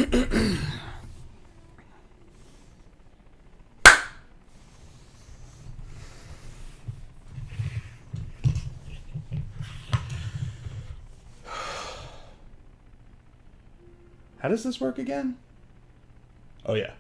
How does this work again? Oh, yeah.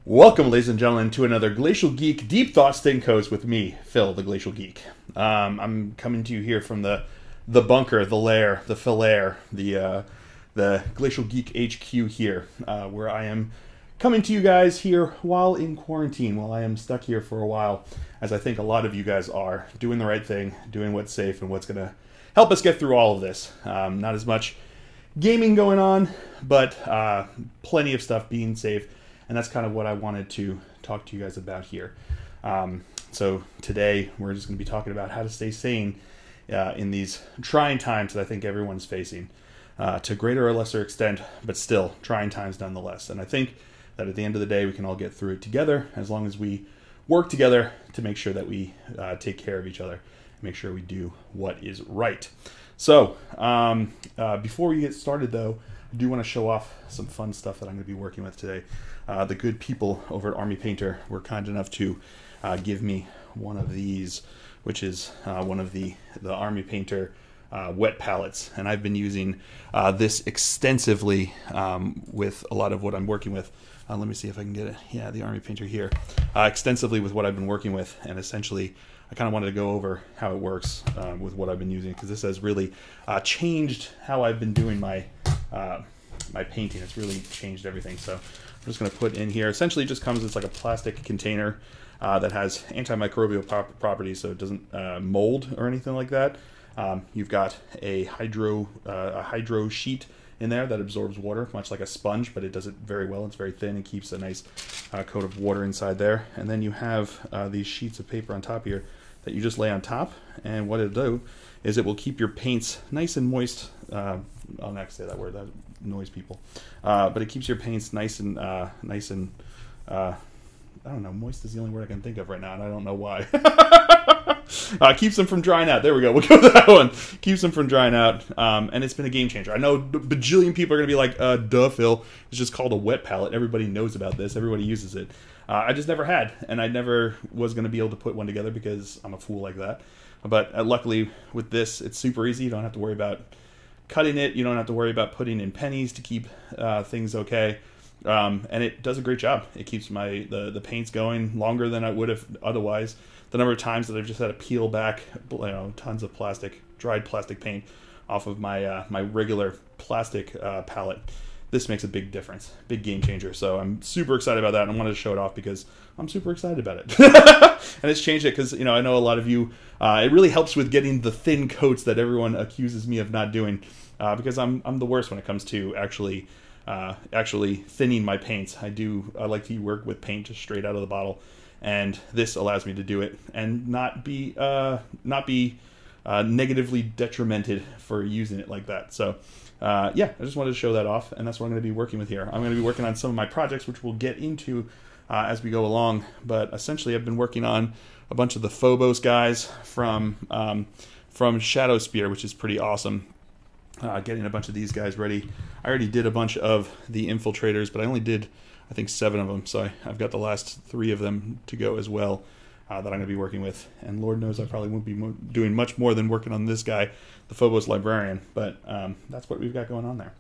Welcome, ladies and gentlemen, to another Glacial Geek Deep Thoughts Think Codes with me, Phil, the Glacial Geek. I'm coming to you here from the bunker, the lair, the filair, the Glacial Geek HQ here, where I am coming to you guys here while in quarantine, while I am stuck here for a while, as I think a lot of you guys are, doing the right thing, doing what's safe and what's going to help us get through all of this. Not as much gaming going on, but plenty of stuff being safe, and that's kind of what I wanted to talk to you guys about here. So today we're just going to be talking about how to stay sane in these trying times that I think everyone's facing, to greater or lesser extent, but still trying times nonetheless. And I think that at the end of the day, we can all get through it together as long as we work together to make sure that we take care of each other, make sure we do what is right. So before we get started, though, I do want to show off some fun stuff that I'm going to be working with today. The good people over at Army Painter were kind enough to give me one of these, which is one of the Army Painter wet palettes, and I've been using this extensively with a lot of what I'm working with. Let me see if I can get it. Yeah, the Army Painter here. Extensively with what I've been working with, and essentially I kind of wanted to go over how it works with what I've been using, because this has really changed how I've been doing my my painting. It's really changed everything. So I'm just going to put in here. Essentially it just comes, it's like a plastic container that has antimicrobial properties, so it doesn't mold or anything like that. You've got a hydro sheet in there that absorbs water, much like a sponge, but it does it very well. It's very thin and keeps a nice coat of water inside there. And then you have these sheets of paper on top here that you just lay on top, and what it'll do is it will keep your paints nice and moist. I'll not say that word, that annoys people. But it keeps your paints nice and I don't know, moist is the only word I can think of right now, and I don't know why. Keeps them from drying out. There we go. We'll go with that one. Keeps them from drying out. And it's been a game changer. I know a bajillion people are going to be like, duh, Phil. It's just called a wet palette. Everybody knows about this. Everybody uses it. I just never had, and I never was going to be able to put one together because I'm a fool like that. But luckily with this, it's super easy. You don't have to worry about cutting it. You don't have to worry about putting in pennies to keep things okay. And it does a great job. It keeps the paints going longer than I would have otherwise. The number of times that I've just had to peel back, tons of dried plastic paint off of my my regular plastic palette. This makes a big difference, big game changer. So I'm super excited about that, and I wanted to show it off because I'm super excited about it. And it's changed it because I know a lot of you. It really helps with getting the thin coats that everyone accuses me of not doing, because I'm the worst when it comes to actually thinning my paints. I like to work with paint just straight out of the bottle, and this allows me to do it and not be negatively detrimented for using it like that. So yeah, I just wanted to show that off, and that's what I'm going to be working with here. I'm going to be working on some of my projects, which we'll get into as we go along, but essentially I've been working on a bunch of the Phobos guys from Shadow Spear, which is pretty awesome. Getting a bunch of these guys ready. I already did a bunch of the infiltrators, but I only did, I think, 7 of them, so I've got the last 3 of them to go as well that I'm going to be working with. And Lord knows I probably won't be doing much more than working on this guy, the Phobos Librarian, but that's what we've got going on there.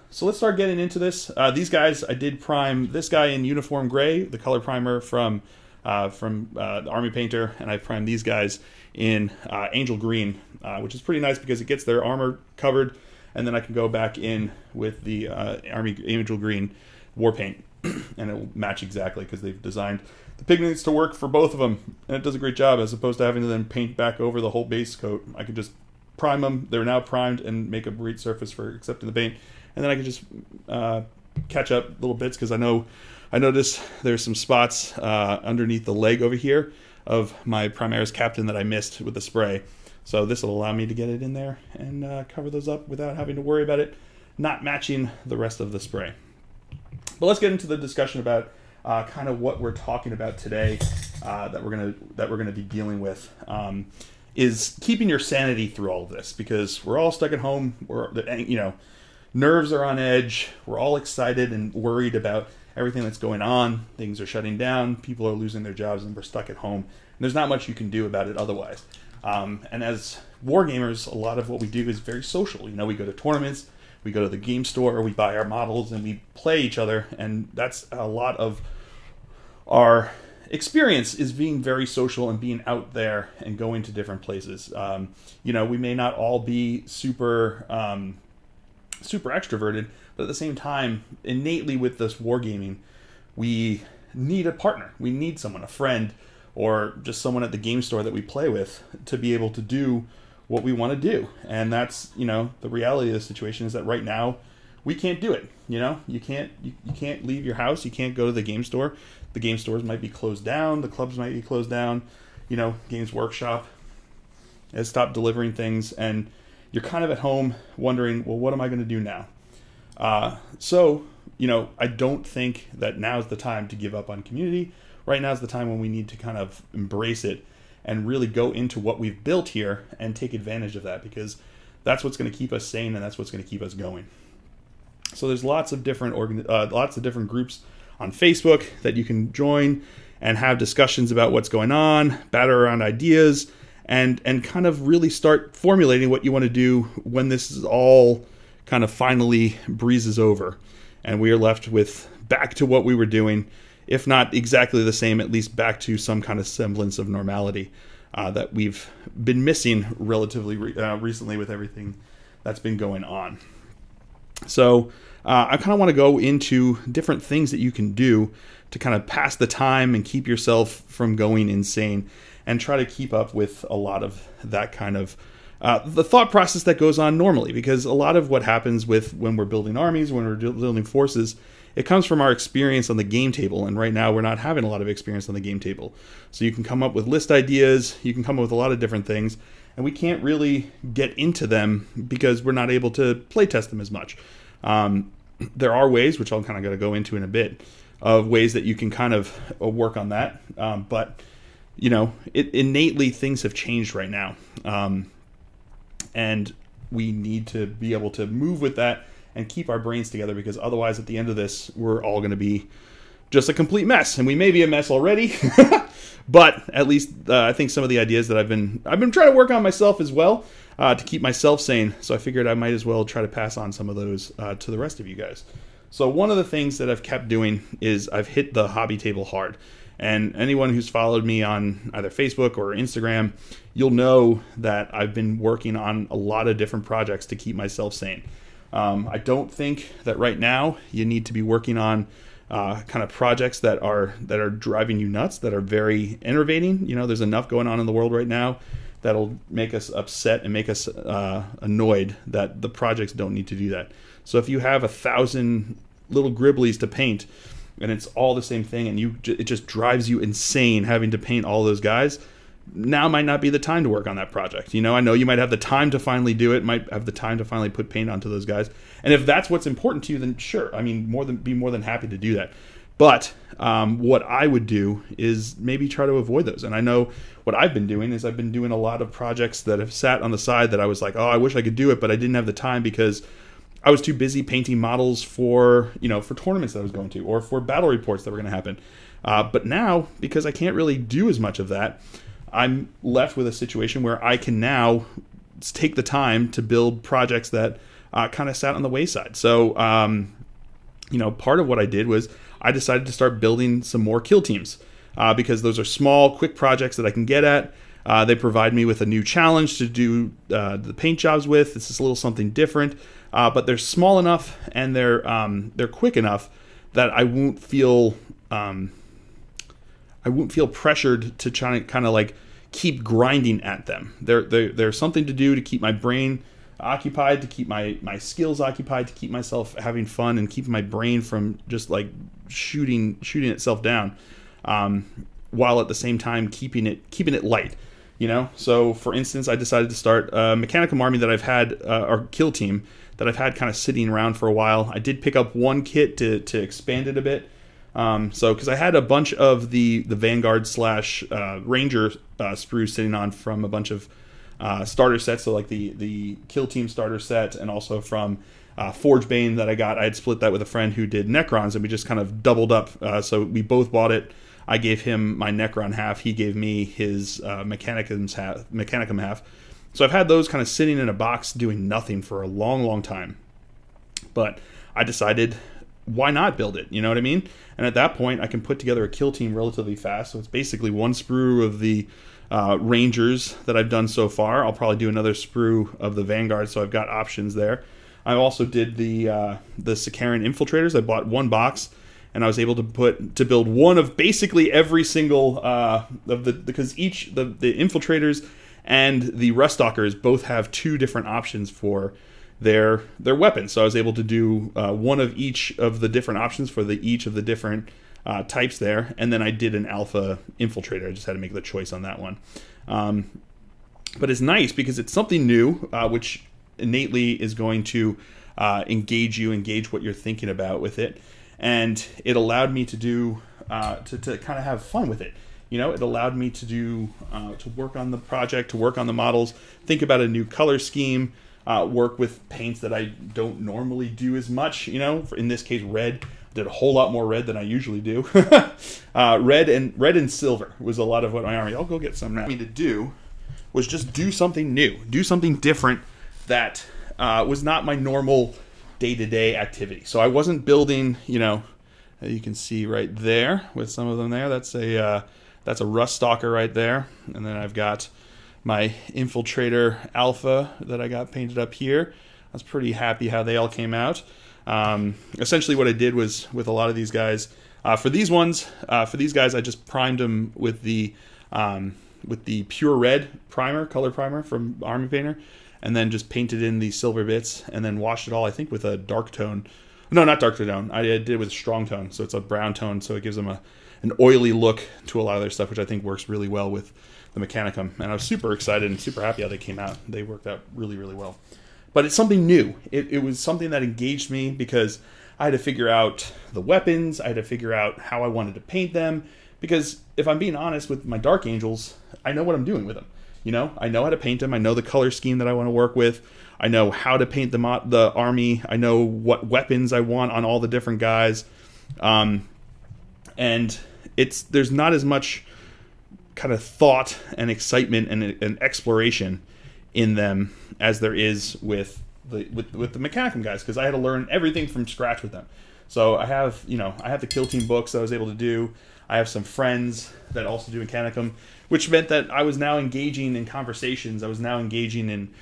So let's start getting into this. These guys, I did prime this guy in Uniform Gray, the color primer from the Army Painter, and I primed these guys in Angel Green, which is pretty nice because it gets their armor covered, and then I can go back in with the Army Angel Green war paint, and it will match exactly because they've designed the pigments to work for both of them, and it does a great job as opposed to having to then paint back over the whole base coat. I can just prime them. They're now primed and make a great surface for accepting the paint, and then I can just catch up little bits because I noticed there's some spots underneath the leg over here of my Primaris Captain that I missed with the spray. So this will allow me to get it in there and cover those up without having to worry about it not matching the rest of the spray. But let's get into the discussion about kind of what we're talking about today, that we're gonna be dealing with, is keeping your sanity through all of this, because we're all stuck at home. Nerves are on edge. We're all excited and worried about everything that's going on. Things are shutting down. People are losing their jobs, and we're stuck at home. And there's not much you can do about it otherwise. And as wargamers, a lot of what we do is very social. We go to tournaments, we go to the game store, we buy our models, and we play each other. And that's a lot of our experience, is being very social and being out there and going to different places. We may not all be super extroverted, but at the same time, innately with this wargaming, we need a partner. We need someone, a friend, or just someone at the game store that we play with, to be able to do what we want to do. And that's, the reality of the situation is that right now we can't do it. You can't leave your house. You can't go to the game store. The game stores might be closed down. The clubs might be closed down. Games Workshop has stopped delivering things, and you're kind of at home wondering, well, what am I going to do now? I don't think that now's the time to give up on community. Right now is the time when we need to kind of embrace it and really go into what we've built here and take advantage of that, because that's what's going to keep us sane, and that's what's going to keep us going. So there's lots of different groups on Facebook that you can join and have discussions about what's going on, batter around ideas, and kind of really start formulating what you want to do when this is all kind of finally breezes over and we are left with back to what we were doing, if not exactly the same, at least back to some kind of semblance of normality that we've been missing relatively recently with everything that's been going on. So I kind of want to go into different things that you can do to kind of pass the time and keep yourself from going insane, and try to keep up with a lot of that kind of the thought process that goes on normally. Because a lot of what happens when we're building armies, when we're building forces, it comes from our experience on the game table. And right now we're not having a lot of experience on the game table. So you can come up with list ideas, you can come up with a lot of different things, and we can't really get into them because we're not able to play test them as much. There are ways, which I'm kind of going to go into in a bit, of ways that you can kind of work on that. But innately things have changed right now. And we need to be able to move with that and keep our brains together, because otherwise at the end of this, we're all going to be just a complete mess. And we may be a mess already, but at least I think some of the ideas that I've been trying to work on myself as well, to keep myself sane. So I figured I might as well try to pass on some of those to the rest of you guys. So one of the things that I've kept doing is I've hit the hobby table hard. And anyone who's followed me on either Facebook or Instagram, you'll know that I've been working on a lot of different projects to keep myself sane. I don't think that right now you need to be working on kind of projects that are driving you nuts, that are very enervating. There's enough going on in the world right now that'll make us upset and make us annoyed that the projects don't need to do that. So if you have 1,000 little gribblies to paint, and it's all the same thing, and it just drives you insane having to paint all those guys, now might not be the time to work on that project. I know you might have the time to finally do it, might have the time to finally put paint onto those guys. And if that's what's important to you, then sure, be more than happy to do that. But what I would do is maybe try to avoid those. And I know what I've been doing is I've been doing a lot of projects that have sat on the side that I was like, oh, I wish I could do it, but I didn't have the time because I was too busy painting models for tournaments that I was going to, or for battle reports that were going to happen. But now, because I can't really do as much of that, I'm left with a situation where I can now take the time to build projects that kind of sat on the wayside. So, part of what I did was I decided to start building some more kill teams because those are small, quick projects that I can get at. They provide me with a new challenge to do the paint jobs with. This is a little something different. But they're small enough and they're quick enough that I won't feel pressured to try to kind of like keep grinding at them. They're something to do to keep my brain occupied, to keep my skills occupied, to keep myself having fun and keep my brain from just like shooting itself down, while at the same time keeping it light. So for instance, I decided to start a Mechanicum army that I've had, our kill team that I've had kind of sitting around for a while. I did pick up one kit to expand it a bit, So because I had a bunch of the Vanguard slash Ranger sprues sitting on from a bunch of starter sets, so like the Kill Team starter set, and also from Forgebane that I got. I had split that with a friend who did Necrons, and we just kind of doubled up. So we both bought it. I gave him my Necron half. He gave me his Mechanicum half. So I've had those kind of sitting in a box doing nothing for a long, long time. But I decided, why not build it? You know what I mean? And at that point, I can put together a Kill Team relatively fast. So it's basically one sprue of the Rangers that I've done so far. I'll probably do another sprue of the Vanguard, so I've got options there. I also did the Sicaran Infiltrators. I bought one box, and I was able to build one of basically every single because each the Infiltrators and the Ruststalkers both have two different options for their weapons. So I was able to do one of each of the different options for each of the different types there, and then I did an Alpha Infiltrator. I just had to make the choice on that one. But it's nice because it's something new, which innately is going to engage what you're thinking about with it, and it allowed me to do to kind of have fun with it. You know, it allowed me to do to work on the project, to work on the models, think about a new color scheme, work with paints that I don't normally do as much. You know, in this case, red. I did a whole lot more red than I usually do. Red and silver was a lot of what my army. I'll go get some now. To do was just do something new, do something different that was not my normal day-to-day activity. So I wasn't building, you know, you can see right there with some of them there. That's a Ruststalker right there, and then I've got my Infiltrator Alpha that I got painted up here. I was pretty happy how they all came out. Essentially what I did was, with a lot of these guys, for these guys, I just primed them with the pure red primer, color primer from Army Painter, and then just painted in the silver bits, and then washed it all, I think, with a dark tone. No, not dark tone. I did it with a strong tone, so it's a brown tone, so it gives them an oily look to a lot of their stuff, which I think works really well with the Mechanicum. And I was super excited and super happy how they came out. They worked out really, really well. But it's something new. It was something that engaged me because I had to figure out the weapons. I had to figure out how I wanted to paint them. Because if I'm being honest with my Dark Angels, I know what I'm doing with them. You know, I know how to paint them. I know the color scheme that I want to work with. I know how to paint the army. I know what weapons I want on all the different guys. And there's not as much kind of thought and excitement and exploration in them as there is with the Mechanicum guys, because I had to learn everything from scratch with them. So I have the Kill Team books that I was able to do. I have some friends that also do Mechanicum, which meant that I was now engaging in conversations. I was now engaging in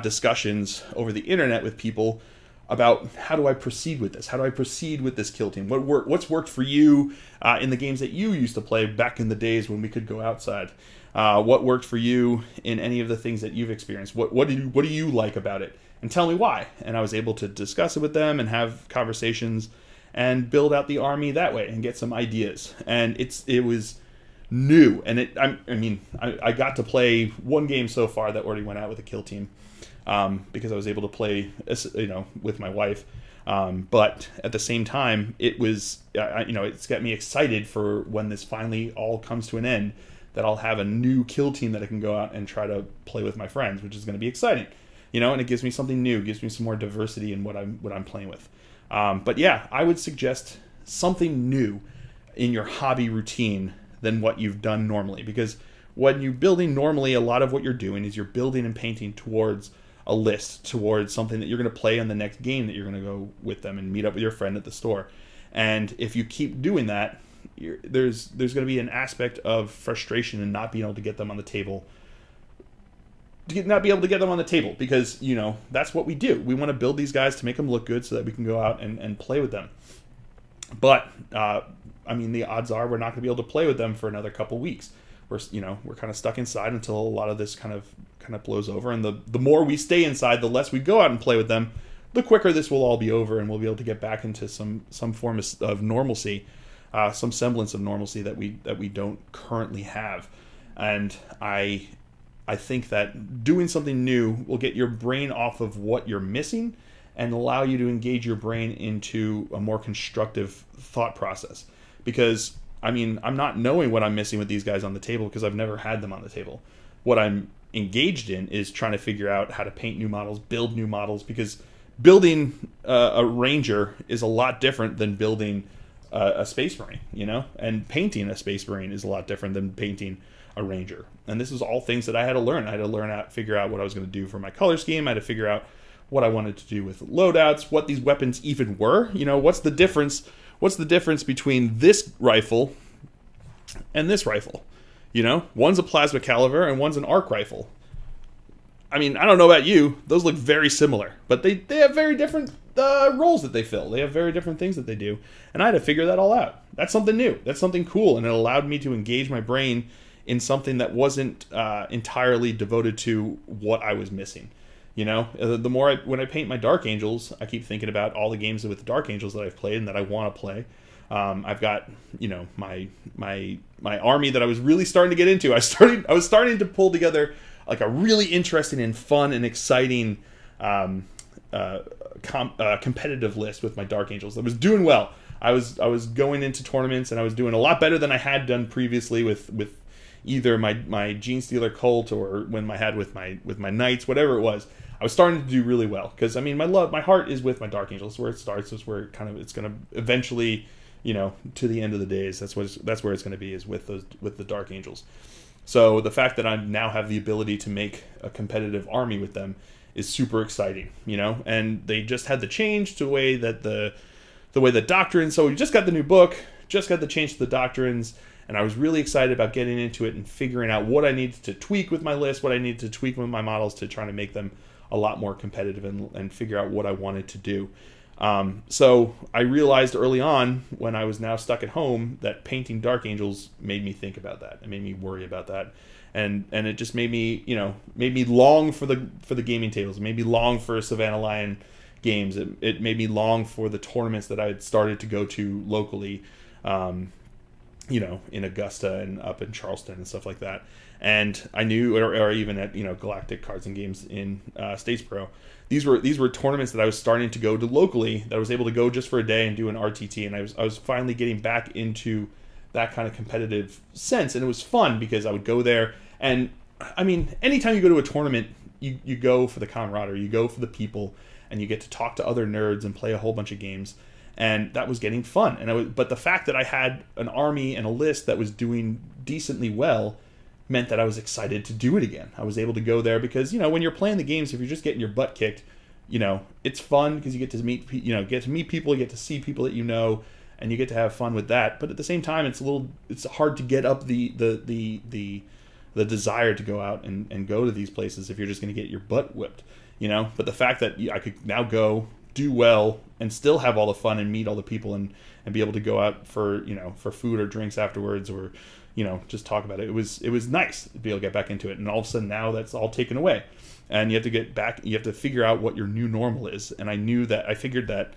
discussions over the internet with people about how do I proceed with this? How do I proceed with this Kill Team? What's worked for you in the games that you used to play back in the days when we could go outside? What worked for you in any of the things that you've experienced? What do you like about it? And tell me why. And I was able to discuss it with them and have conversations and build out the army that way and get some ideas. And it was new. And I got to play one game so far that already went out with a Kill Team. Because I was able to play, with my wife, but at the same time, it's got me excited for when this finally all comes to an end. That I'll have a new Kill Team that I can go out and try to play with my friends, which is going to be exciting, and it gives me something new, gives me some more diversity in what I'm playing with. But yeah, I would suggest something new in your hobby routine than what you've done normally, because when you're building normally, a lot of what you're doing is you're building and painting towards a list, towards something that you're going to play in the next game that you're going to go with them and meet up with your friend at the store. And if you keep doing that, there's going to be an aspect of frustration and not being able to get them on the table. Not be able to get them on the table because, that's what we do. We want to build these guys to make them look good so that we can go out and play with them. But, the odds are we're not going to be able to play with them for another couple weeks. We're kind of stuck inside until a lot of this kind of blows over. And the more we stay inside, the less we go out and play with them, the quicker this will all be over, and we'll be able to get back into some form of normalcy, some semblance of normalcy that we don't currently have. And I think that doing something new will get your brain off of what you're missing and allow you to engage your brain into a more constructive thought process. because I mean, I'm not knowing what I'm missing with these guys on the table because I've never had them on the table. What I'm engaged in is trying to figure out how to paint new models, build new models, because building a Ranger is a lot different than building a Space Marine, you know? And painting a Space Marine is a lot different than painting a Ranger. And this is all things that I had to learn. I had to learn how to figure out what I was going to do for my color scheme. I had to figure out what I wanted to do with loadouts, what these weapons even were. You know, what's the difference? What's the difference between this rifle and this rifle? You know, one's a plasma caliber and one's an arc rifle. I mean, I don't know about you. Those look very similar, but they have very different roles that they fill. They have very different things that they do. And I had to figure that all out. That's something new. That's something cool. And it allowed me to engage my brain in something that wasn't entirely devoted to what I was missing. You know, the more when I paint my Dark Angels, I keep thinking about all the games with the Dark Angels that I've played and that I want to play. I've got, you know, my army that I was really starting to get into. I was starting to pull together like a really interesting and fun and exciting competitive list with my Dark Angels. I was doing well. I was going into tournaments and I was doing a lot better than I had done previously with either my Gene Stealer cult or when I had with my Knights, whatever it was. I was starting to do really well because I mean my heart is with my Dark Angels. That's where it starts. That's where it's going to eventually, you know, to the end of the days. That's where it's going to be, is with the Dark Angels. So the fact that I now have the ability to make a competitive army with them is super exciting, you know. And they just had the change to the way that the way the doctrines. So we just got the new book, just got the change to the doctrines. And I was really excited about getting into it and figuring out what I needed to tweak with my list, what I needed to tweak with my models to try to make them a lot more competitive and figure out what I wanted to do. So I realized early on, when I was now stuck at home, that painting Dark Angels made me think about that. It made me worry about that. And it just made me, you know, made me long for the gaming tables. It made me long for Savannah Lion games. It made me long for the tournaments that I had started to go to locally, you know, in Augusta and up in Charleston and stuff like that. And I knew, or even at, you know, Galactic Cards and Games in States Pro, these were tournaments that I was starting to go to locally, that I was able to go just for a day and do an RTT, and I was finally getting back into that kind of competitive sense, and it was fun because I would go there, and I mean, anytime you go to a tournament, you go for the camaraderie, you go for the people, and you get to talk to other nerds and play a whole bunch of games. And that was getting fun. But the fact that I had an army and a list that was doing decently well meant that I was excited to do it again. I was able to go there because, you know, when you're playing the games, if you're just getting your butt kicked, you know, it's fun because you get to meet people, you get to see people that you know, and you get to have fun with that. But at the same time, it's hard to get up the desire to go out and go to these places if you're just going to get your butt whipped, you know. But the fact that I could now go do well and still have all the fun and meet all the people and be able to go out for, you know, for food or drinks afterwards, or, you know, just talk about it. It was nice to be able to get back into it. And all of a sudden now that's all taken away, and you have to get back. You have to figure out what your new normal is. And I figured that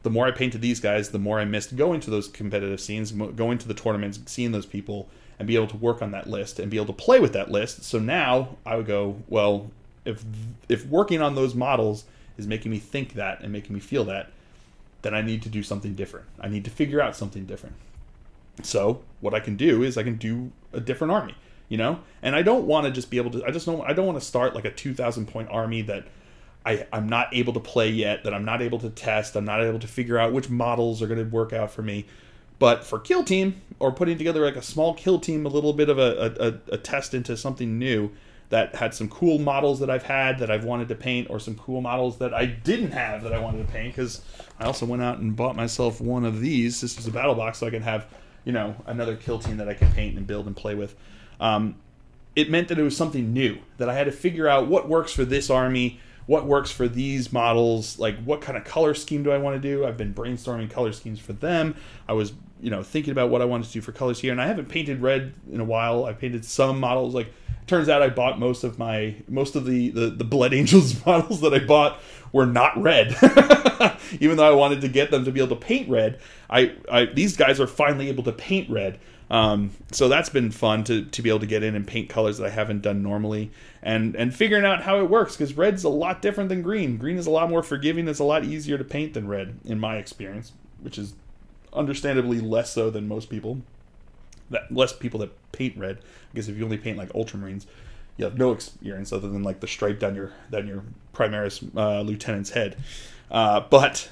the more I painted these guys, the more I missed going to those competitive scenes, going to the tournaments, seeing those people, and be able to work on that list and be able to play with that list. So now I would go, well, if working on those models is making me think that and making me feel that, then I need to do something different. I need to figure out something different. So what I can do is I can do a different army, you know? And I don't want to just be able to, I don't want to start like a 2,000 point army that I'm not able to play yet, that I'm not able to test, I'm not able to figure out which models are going to work out for me. But for Kill Team, or putting together like a small Kill Team, a little bit of a test into something new, that had some cool models that I've had that I've wanted to paint, or some cool models that I didn't have that I wanted to paint, because I also went out and bought myself one of these. This is a battle box, so I can have, you know, another Kill Team that I can paint and build and play with. It meant that it was something new, that I had to figure out what works for this army, what works for these models, like what kind of color scheme do I want to do. I've been brainstorming color schemes for them. I was, you know, thinking about what I wanted to do for colors here, and I haven't painted red in a while. I painted some models. Like, turns out I bought most of the Blood Angels models that I bought were not red. Even though I wanted to get them to be able to paint red, these guys are finally able to paint red. So that's been fun to be able to get in and paint colors that I haven't done normally, and figuring out how it works, because red's a lot different than green. Green is a lot more forgiving. It's a lot easier to paint than red, in my experience, which is understandably less so than most people. Less people that paint red. I guess if you only paint like ultramarines, you have no experience other than like the stripe down your Primaris lieutenant's head. But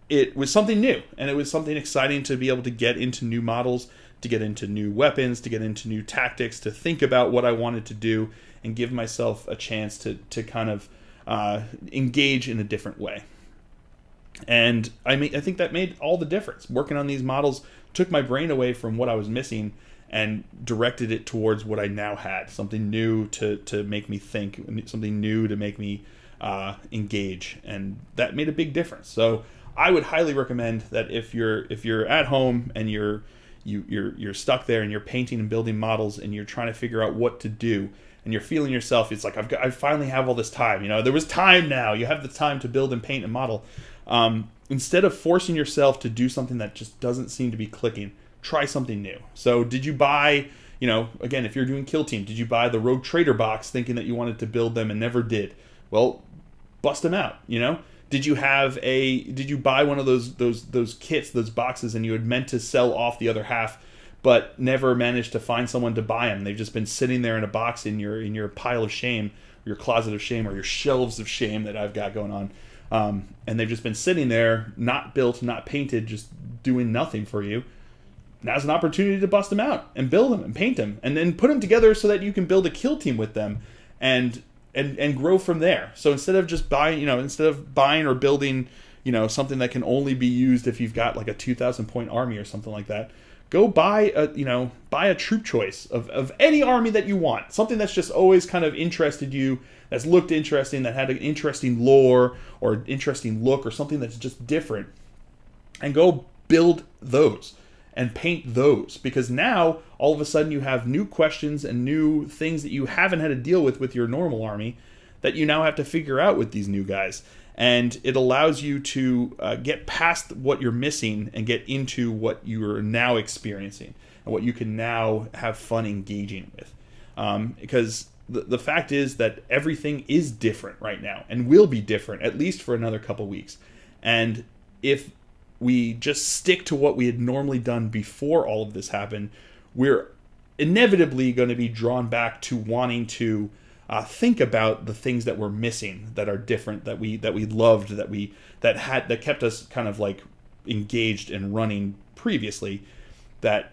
it was something new, and it was something exciting to be able to get into new models, to get into new weapons, to get into new tactics, to think about what I wanted to do, and give myself a chance to kind of engage in a different way. And I think that made all the difference. Working on these models took my brain away from what I was missing and directed it towards what I now had, something new to make me think, something new to make me engage, and that made a big difference. So I would highly recommend that if you're at home and you're stuck there and you're painting and building models and you're trying to figure out what to do, and you're feeling yourself, it's like I finally have all this time. There was time now. You have the time to build and paint and model. Instead of forcing yourself to do something that just doesn't seem to be clicking, try something new. So did you buy, again, if you're doing Kill Team, did you buy the Rogue Trader box thinking that you wanted to build them and never did? Well, bust them out, Did you buy one of those kits, those boxes, and you had meant to sell off the other half, but never managed to find someone to buy them? They've just been sitting there in a box in your pile of shame, your closet of shame, or your shelves of shame that I've got going on. And they've just been sitting there, not built, not painted, just doing nothing for you. Now's an opportunity to bust them out and build them and paint them, and then put them together so that you can build a kill team with them and grow from there. So instead of just buying, or building, something that can only be used if you've got like a 2,000 point army or something like that, go buy a troop choice of any army that you want. Something that's just always kind of interested you, that's looked interesting, that had an interesting lore or interesting look or something that's just different. And go build those and paint those. Because now, all of a sudden, you have new questions and new things that you haven't had to deal with your normal army that you now have to figure out with these new guys. And it allows you to get past what you're missing and get into what you are now experiencing and what you can now have fun engaging with. Because the fact is that everything is different right now and will be different, at least for another couple weeks. And if we just stick to what we had normally done before all of this happened, we're inevitably going to be drawn back to wanting to think about the things that we're missing, that are different, that we loved, that kept us kind of like engaged and running previously. That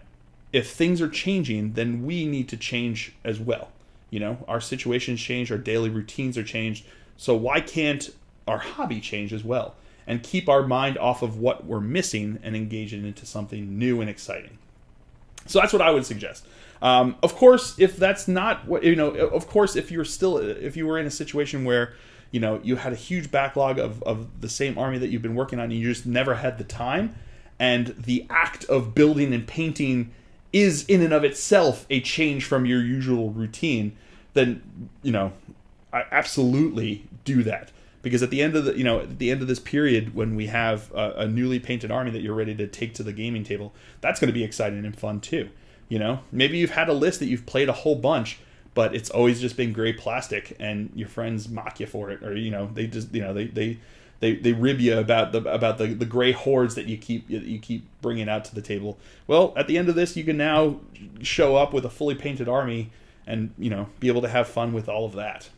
if things are changing, then we need to change as well. Our situations change, our daily routines are changed. So why can't our hobby change as well? And keep our mind off of what we're missing and engage it into something new and exciting. So that's what I would suggest. Of course, if that's not what, of course, if you were in a situation where, you had a huge backlog of the same army that you've been working on and you just never had the time, and the act of building and painting is in and of itself a change from your usual routine, then, I absolutely do that. Because at the end of this period, when we have a newly painted army that you're ready to take to the gaming table, that's going to be exciting and fun too. Maybe you've had a list that you've played a whole bunch, but it's always just been gray plastic, and your friends mock you for it, or they just they rib you about the gray hordes that you keep bringing out to the table. Well, at the end of this, you can now show up with a fully painted army and be able to have fun with all of that.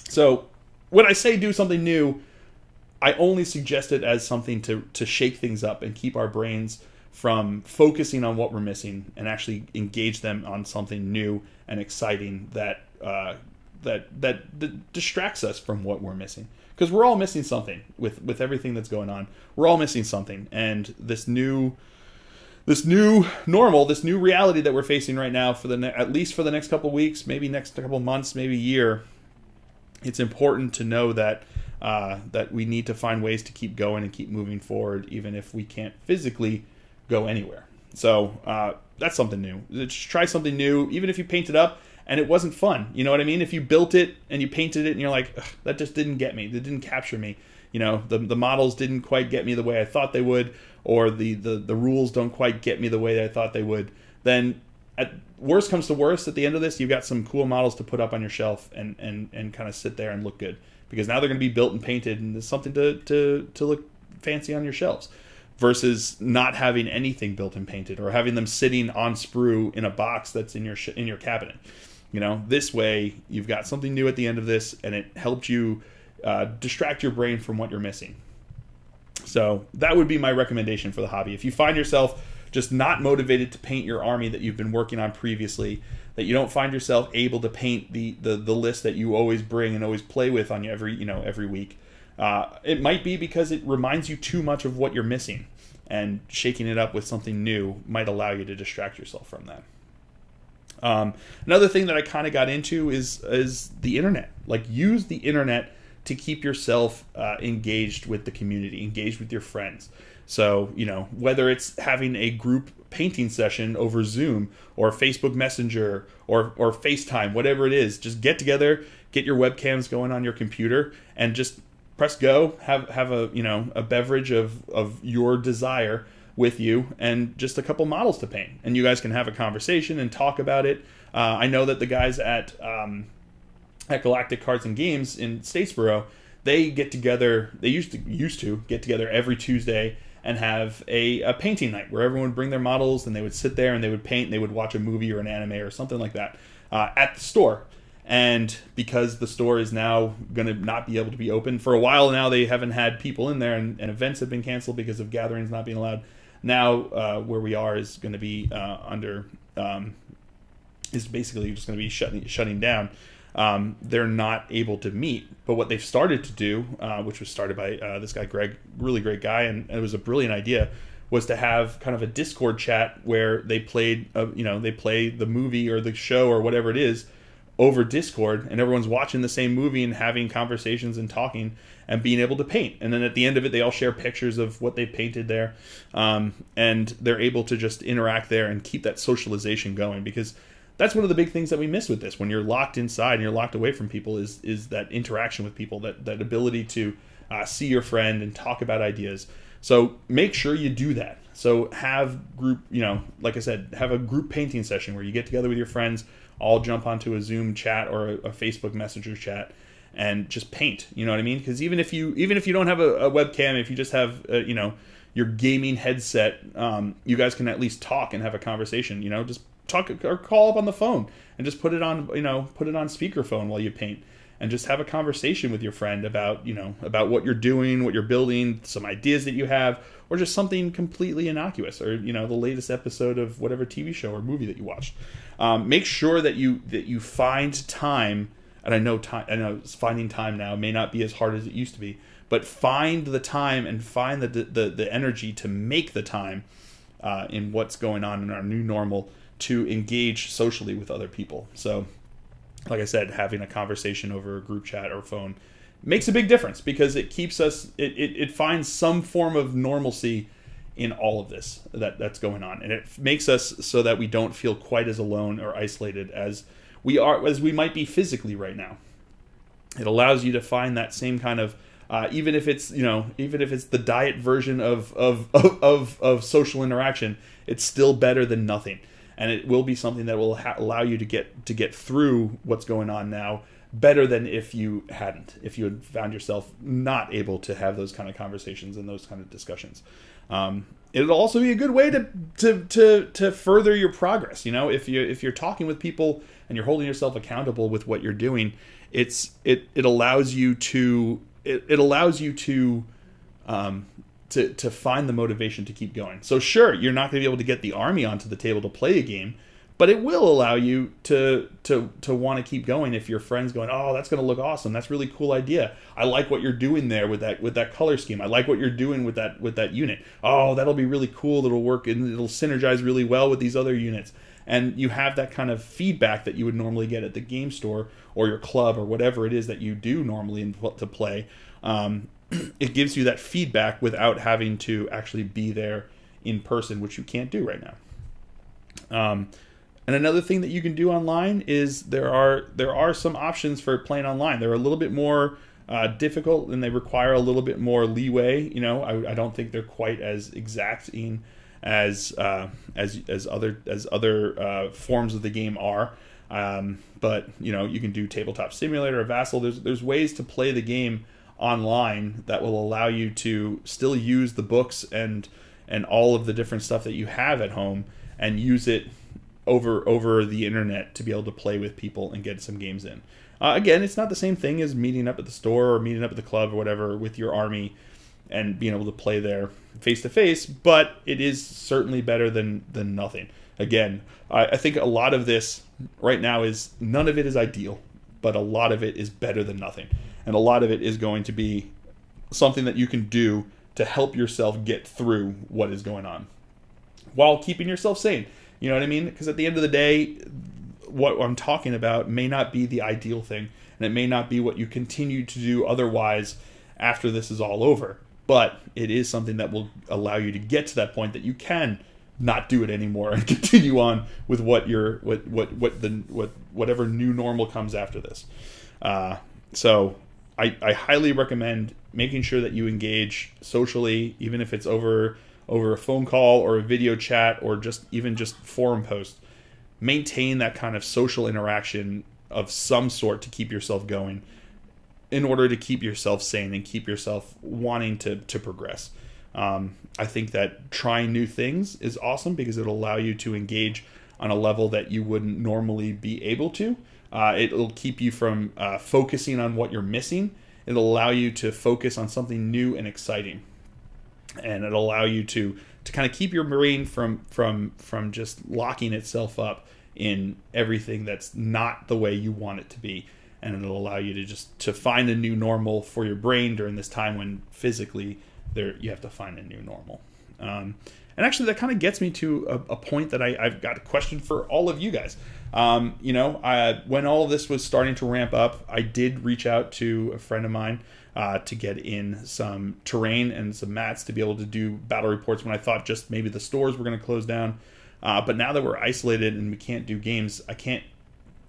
So when I say do something new, I only suggest it as something to shake things up and keep our brains from focusing on what we're missing and actually engage them on something new and exciting that distracts us from what we're missing. Because we're all missing something with everything that's going on. We're all missing something, and this new normal, this new reality that we're facing right now, at least for the next couple of weeks, maybe next couple of months, maybe a year. It's important to know that that we need to find ways to keep going and keep moving forward, even if we can't physically go anywhere. So that's something new. Just try something new, even if you paint it up and it wasn't fun. You know what I mean? If you built it and you painted it and you're like, that just didn't get me. That didn't capture me. The models didn't quite get me the way I thought they would, or the rules don't quite get me the way that I thought they would. Then at worst comes to worst, at the end of this, you've got some cool models to put up on your shelf and kind of sit there and look good, because now they're going to be built and painted, and there's something to look fancy on your shelves. versus not having anything built and painted, or having them sitting on sprue in a box that's in your cabinet. This way you've got something new at the end of this, and it helped you distract your brain from what you're missing. So that would be my recommendation for the hobby. If you find yourself just not motivated to paint your army that you've been working on previously, that you don't find yourself able to paint the list that you always bring and always play with on every week, it might be because it reminds you too much of what you're missing, and shaking it up with something new might allow you to distract yourself from that. Another thing that I kind of got into is the internet. Like, use the internet to keep yourself engaged with the community, engaged with your friends. So, whether it's having a group painting session over Zoom or Facebook Messenger or FaceTime, whatever it is, just get together, get your webcams going on your computer, and just press go, have a beverage of your desire with you, and just a couple models to paint, and you guys can have a conversation and talk about it. I know that the guys at Galactic Cards and Games in Statesboro, they get together. They used to get together every Tuesday and have a painting night where everyone would bring their models, and they would sit there and they would paint. And they would watch a movie or an anime or something like that at the store. And because the store is now going to not be able to be open for a while now, they haven't had people in there, and events have been canceled because of gatherings not being allowed. Now, where we are is going to be is basically just going to be shutting down. They're not able to meet. But what they've started to do, which was started by this guy Greg, really great guy, and it was a brilliant idea, was to have kind of a Discord chat where they played, they play the movie or the show or whatever it is over Discord, and everyone's watching the same movie and having conversations and talking and being able to paint. And then at the end of it, they all share pictures of what they painted there, and they're able to just interact there and keep that socialization going, because that's one of the big things that we miss with this. When you're locked inside and you're locked away from people, is that interaction with people, that ability to see your friend and talk about ideas. So make sure you do that. So have group, like I said, have a group painting session where you get together with your friends, all jump onto a Zoom chat or a Facebook Messenger chat and just paint. You know what I mean? Because even if you don't have a webcam, if you just have your gaming headset, you guys can at least talk and have a conversation. Just talk or call up on the phone and just put it on speakerphone while you paint, and just have a conversation with your friend about what you're doing, what you're building, some ideas that you have, or just something completely innocuous, or the latest episode of whatever TV show or movie that you watched. Make sure that you find time, and I know finding time now may not be as hard as it used to be, but find the time and find the energy to make the time in what's going on in our new normal to engage socially with other people. So, like I said, having a conversation over a group chat or phone makes a big difference, because it keeps us, it finds some form of normalcy in all of this that's going on, and it makes us so that we don't feel quite as alone or isolated as we might be physically right now. It allows you to find that same kind of even if it's the diet version of social interaction, it's still better than nothing. And it will be something that will allow you to get through what's going on now better than if you had found yourself not able to have those kind of conversations and those kind of discussions. It'll also be a good way to further your progress. If you're talking with people and you're holding yourself accountable with what you're doing, it allows you to find the motivation to keep going. So sure, you're not going to be able to get the army onto the table to play a game, but it will allow you to want to keep going if your friend's going, oh, that's going to look awesome. That's a really cool idea. I like what you're doing there with that color scheme. I like what you're doing with that unit. Oh, that'll be really cool. It'll work and it'll synergize really well with these other units. And you have that kind of feedback that you would normally get at the game store or your club or whatever it is that you do normally to play. It gives you that feedback without having to actually be there in person, which you can't do right now. And another thing that you can do online is there are some options for playing online. They're a little bit more difficult, and they require a little bit more leeway. I don't think they're quite as exacting as other forms of the game are. But you can do Tabletop Simulator or Vassal. There's ways to play the game online that will allow you to still use the books and all of the different stuff that you have at home and use it over the internet to be able to play with people and get some games in. Again, it's not the same thing as meeting up at the store or meeting up at the club or whatever with your army and being able to play there face to face, but it is certainly better than nothing. Again, I think a lot of this right now is, none of it is ideal, but a lot of it is better than nothing. And a lot of it is going to be something that you can do to help yourself get through what is going on while keeping yourself sane. You know what I mean? Because at the end of the day, what I'm talking about may not be the ideal thing, and it may not be what you continue to do otherwise after this is all over. But it is something that will allow you to get to that point that you can not do it anymore and continue on with whatever new normal comes after this. So I highly recommend making sure that you engage socially, even if it's over a phone call or a video chat or even just forum posts. Maintain that kind of social interaction of some sort to keep yourself going, in order to keep yourself sane and keep yourself wanting to progress. I think that trying new things is awesome because it'll allow you to engage on a level that you wouldn't normally be able to. It'll keep you from focusing on what you're missing. It'll allow you to focus on something new and exciting. And it'll allow you to kind of keep your brain from just locking itself up in everything that's not the way you want it to be. And it'll allow you to find a new normal for your brain during this time when physically you have to find a new normal. And actually, that kind of gets me to a point that I've got a question for all of you guys. When all of this was starting to ramp up, I did reach out to a friend of mine to get in some terrain and some mats to be able to do battle reports when I thought just maybe the stores were going to close down. But now that we're isolated and we can't do games, I can't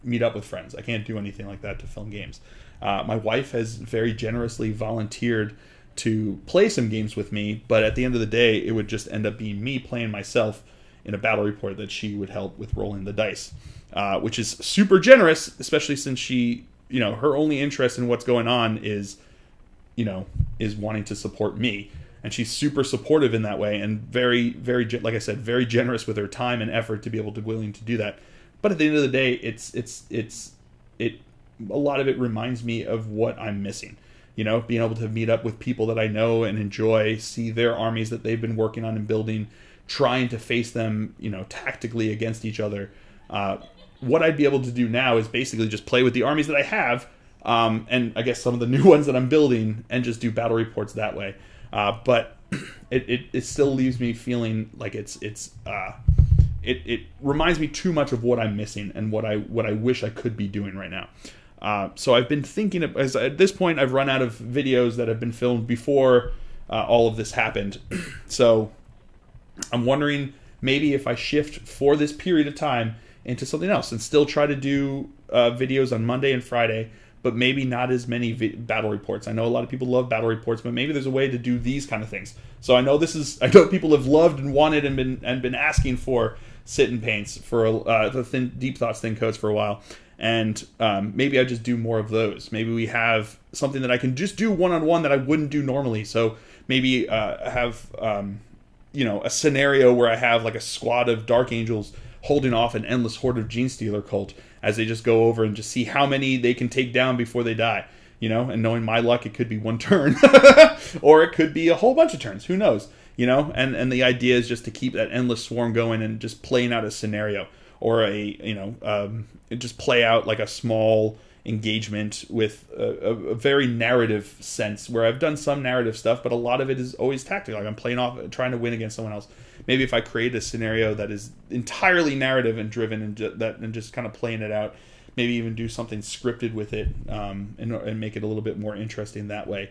meet up with friends. I can't do anything like that to film games. My wife has very generously volunteered to play some games with me, but at the end of the day, it would just end up being me playing myself in a battle report that she would help with rolling the dice, which is super generous, especially since she, her only interest in what's going on is wanting to support me. And she's super supportive in that way and very, very, like I said, very generous with her time and effort to be willing to do that. But at the end of the day, a lot of it reminds me of what I'm missing. Being able to meet up with people that I know and enjoy, see their armies that they've been working on and building, trying to face them, tactically against each other. What I'd be able to do now is basically just play with the armies that I have, and I guess some of the new ones that I'm building, and just do battle reports that way. But it still leaves me feeling like it reminds me too much of what I'm missing and what I wish I could be doing right now. So I've been thinking as at this point I've run out of videos that have been filmed before all of this happened. So I'm wondering maybe if I shift for this period of time into something else and still try to do videos on Monday and Friday, but maybe not as many battle reports. I know a lot of people love battle reports, but maybe there's a way to do these kind of things. So I know people have loved and wanted and been asking for sit and paints for the Deep Thoughts Thin Coats for a while. And maybe I just do more of those. Maybe we have something that I can just do one-on-one that I wouldn't do normally. So maybe have a scenario where I have like a squad of Dark Angels holding off an endless horde of Gene Stealer cult as they just go over and just see how many they can take down before they die. And knowing my luck, it could be one turn or it could be a whole bunch of turns. Who knows? And the idea is just to keep that endless swarm going and just playing out a scenario. Or just play out like a small engagement with a very narrative sense, where I've done some narrative stuff, but a lot of it is always tactical. Like I'm playing off, trying to win against someone else. Maybe if I create a scenario that is entirely narrative and driven, and just kind of playing it out, maybe even do something scripted with it, and make it a little bit more interesting that way.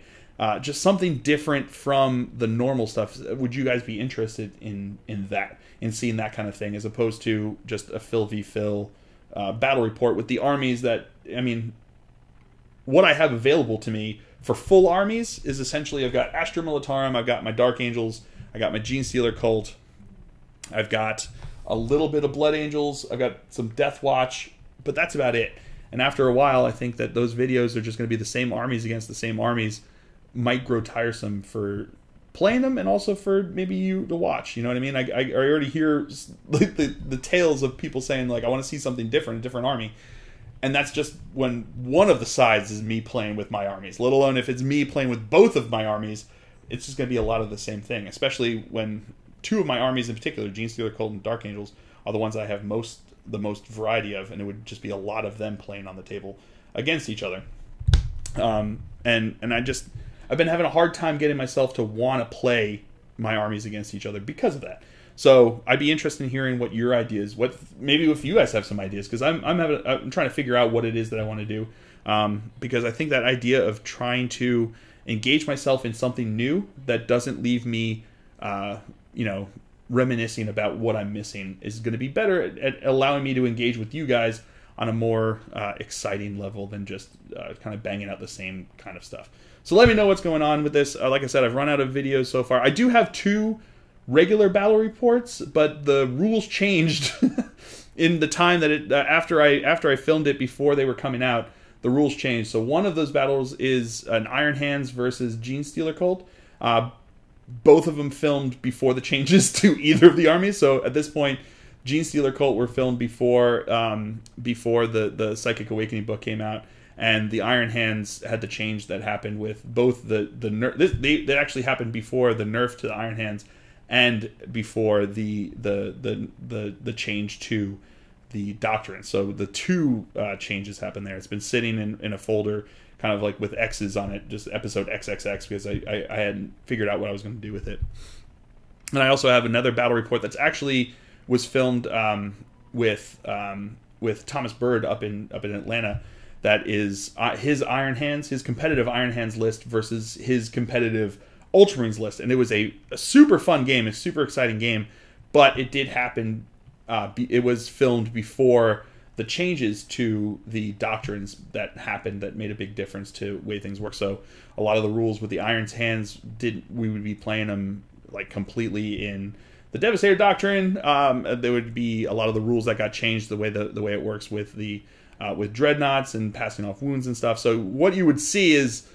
Just something different from the normal stuff. Would you guys be interested in that? In seeing that kind of thing, as opposed to just a Phil v. Phil battle report with the armies that, what I have available to me for full armies is essentially I've got Astra Militarum, I've got my Dark Angels, I got my Gene Stealer cult, I've got a little bit of Blood Angels, I've got some Death Watch, but that's about it. And after a while, I think that those videos are just going to be the same armies against the same armies might grow tiresome for playing them, and also for maybe you to watch. You know what I mean? I already hear the tales of people saying, like, I want to see something different, a different army. And that's just when one of the sides is me playing with my armies, let alone if it's me playing with both of my armies. It's just going to be a lot of the same thing, especially when two of my armies in particular, Genestealer Cult and Dark Angels, are the ones I have the most variety of, and it would just be a lot of them playing on the table against each other. I've been having a hard time getting myself to want to play my armies against each other because of that. So I'd be interested in hearing what your ideas, maybe if you guys have some ideas, because I'm trying to figure out what it is that I want to do, because I think that idea of trying to engage myself in something new that doesn't leave me, reminiscing about what I'm missing is going to be better at allowing me to engage with you guys on a more exciting level than just kind of banging out the same kind of stuff. So let me know what's going on with this. Like I said, I've run out of videos so far. I do have 2 regular battle reports, but the rules changed in the time that after I filmed it before they were coming out. The rules changed. So one of those battles is an Iron Hands versus Genestealer Cult. Both of them filmed before the changes to either of the armies. So at this point, Genestealer Cult were filmed before the Psychic Awakening book came out, and the Iron Hands had the change that happened with both the nerf. That actually happened before the nerf to the Iron Hands, and before the change to the Doctrine. So the 2 changes happened there. It's been sitting in a folder, kind of like with X's on it, just episode XXX, because I hadn't figured out what I was going to do with it. And I also have another battle report that's actually was filmed with Thomas Bird up in Atlanta. That is his Iron Hands, his competitive Iron Hands list versus his competitive Ultramarines list, and it was a super fun game, a super exciting game. But it did happen. It was filmed before the changes to the doctrines that happened that made a big difference to the way things work. So a lot of the rules with the Iron Hands we would be playing them like completely in the Devastator Doctrine. There would be a lot of the rules that got changed, the way it works with the with dreadnoughts and passing off wounds and stuff. So what you would see is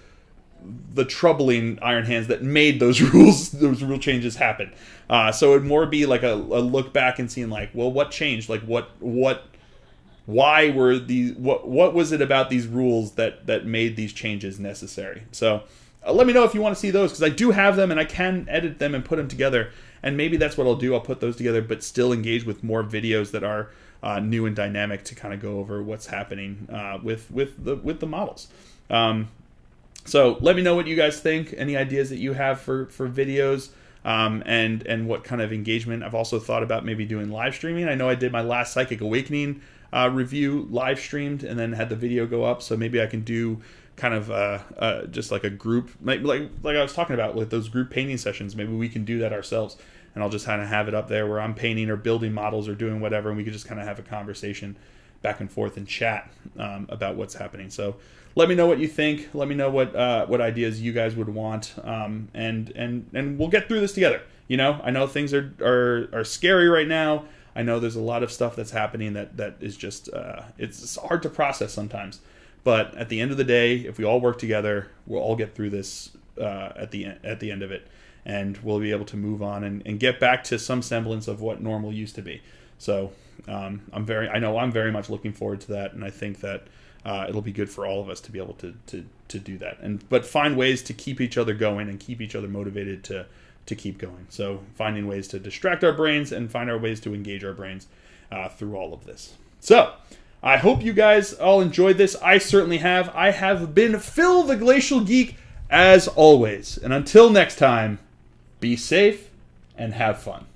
the troubling Iron Hands that made those rule changes happen. So it'd more be like a look back and seeing like, well, what changed? Like why were these? What was it about these rules that made these changes necessary? So let me know if you want to see those, because I do have them and I can edit them and put them together. And maybe that's what I'll do. I'll put those together, but still engage with more videos that are new and dynamic to kind of go over what's happening with the models. So let me know what you guys think. Any ideas that you have for videos, and what kind of engagement. I've also thought about maybe doing live streaming. I know I did my last Psychic Awakening review live streamed and then had the video go up. So maybe I can do kind of just like a group, like I was talking about with those group painting sessions. Maybe we can do that ourselves, and I'll just kind of have it up there where I'm painting or building models or doing whatever, and we could just kind of have a conversation back and forth and chat about what's happening. So let me know what you think. Let me know what ideas you guys would want, and we'll get through this together. You know, I know things are scary right now. I know there's a lot of stuff that's happening that is just it's hard to process sometimes. But at the end of the day, if we all work together, we'll all get through this at the end of it, and we'll be able to move on and get back to some semblance of what normal used to be. So I'm very much looking forward to that, and I think that it'll be good for all of us to be able to do that. But find ways to keep each other going and keep each other motivated to keep going. So finding ways to distract our brains and find our ways to engage our brains through all of this. So I hope you guys all enjoyed this. I certainly have. I have been Phil the Glacial Geek as always. And until next time, be safe and have fun.